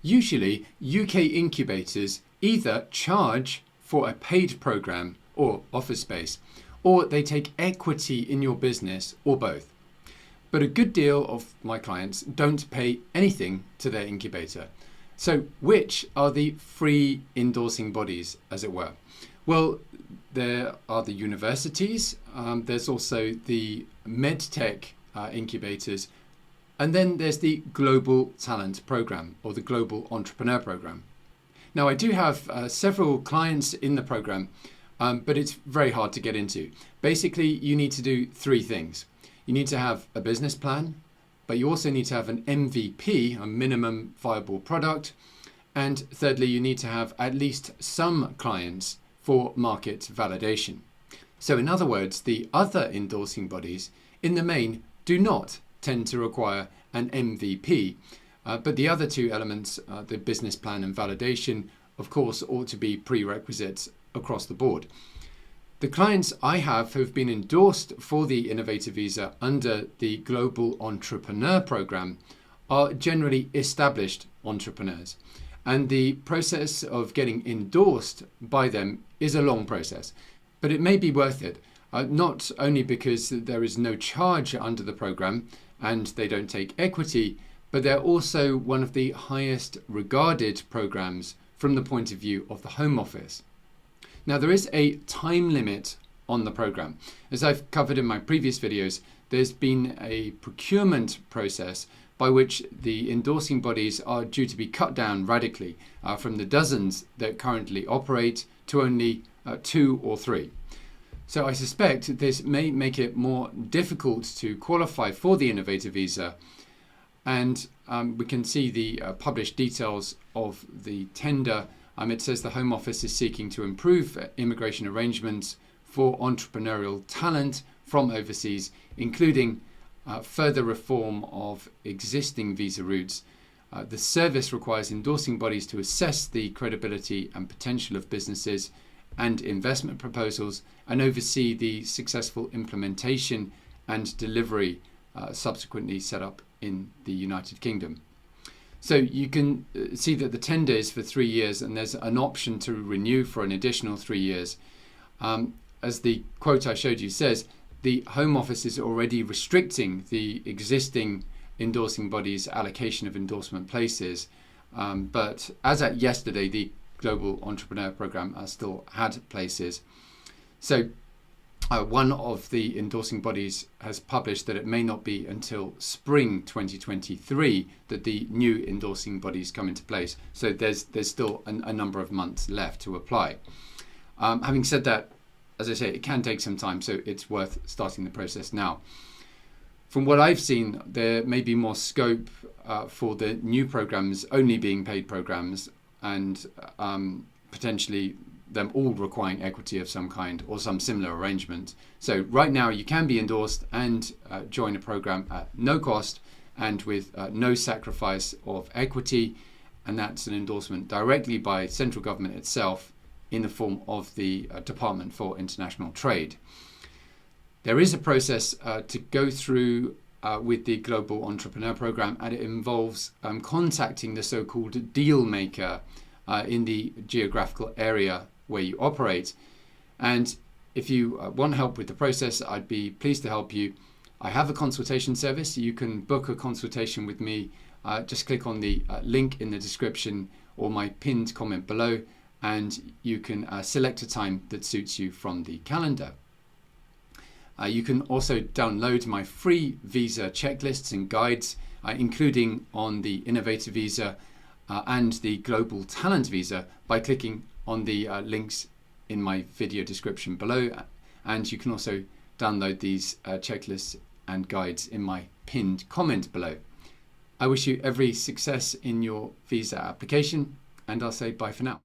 Usually, UK incubators either charge for a paid program or office space, or they take equity in your business, or both. But a good deal of my clients don't pay anything to their incubator. So which are the free endorsing bodies, as it were? Well, there are the universities, there's also the medtech incubators, and then there's the Global Talent Program or the Global Entrepreneur Program. Now, I do have several clients in the program, but it's very hard to get into. Basically, you need to do three things. You need to have a business plan, but you also need to have an MVP, a minimum viable product. And thirdly, you need to have at least some clients for market validation. So in other words, the other endorsing bodies in the main do not tend to require an MVP, but the other two elements, the business plan and validation, of course, ought to be prerequisites across the board. The clients I have who've been endorsed for the innovator visa under the Global Entrepreneur Program are generally established entrepreneurs. And the process of getting endorsed by them is a long process, but it may be worth it, not only because there is no charge under the program and they don't take equity, but they're also one of the highest regarded programs from the point of view of the Home Office. Now, there is a time limit on the program. As I've covered in my previous videos, there's been a procurement process by which the endorsing bodies are due to be cut down radically from the dozens that currently operate to only 2 or 3. So I suspect this may make it more difficult to qualify for the innovator visa, and we can see the published details of the tender. It says the Home Office is seeking to improve immigration arrangements for entrepreneurial talent from overseas, including further reform of existing visa routes. The service requires endorsing bodies to assess the credibility and potential of businesses and investment proposals and oversee the successful implementation and delivery subsequently set up in the United Kingdom. So you can see that the tender is for 3 years and there's an option to renew for an additional 3 years. As the quote I showed you says, the Home Office is already restricting the existing endorsing bodies' allocation of endorsement places. But as at yesterday, the Global Entrepreneur Program still had places. So one of the endorsing bodies has published that it may not be until spring 2023 that the new endorsing bodies come into place. So there's still a number of months left to apply. Having said that, as I say, it can take some time, so it's worth starting the process now. From what I've seen, there may be more scope for the new programs only being paid programs and potentially them all requiring equity of some kind or some similar arrangement. So right now you can be endorsed and join a program at no cost and with no sacrifice of equity, and that's an endorsement directly by central government itself in the form of the Department for International Trade. There is a process to go through with the Global Entrepreneur Program, and it involves contacting the so-called deal maker in the geographical area where you operate. And if you want help with the process, I'd be pleased to help you. I have a consultation service. You can book a consultation with me. Just click on the link in the description or my pinned comment below, and you can select a time that suits you from the calendar. You can also download my free visa checklists and guides, including on the Innovator visa and the Global Talent visa, by clicking on the links in my video description below. And you can also download these checklists and guides in my pinned comment below. I wish you every success in your visa application, and I'll say bye for now.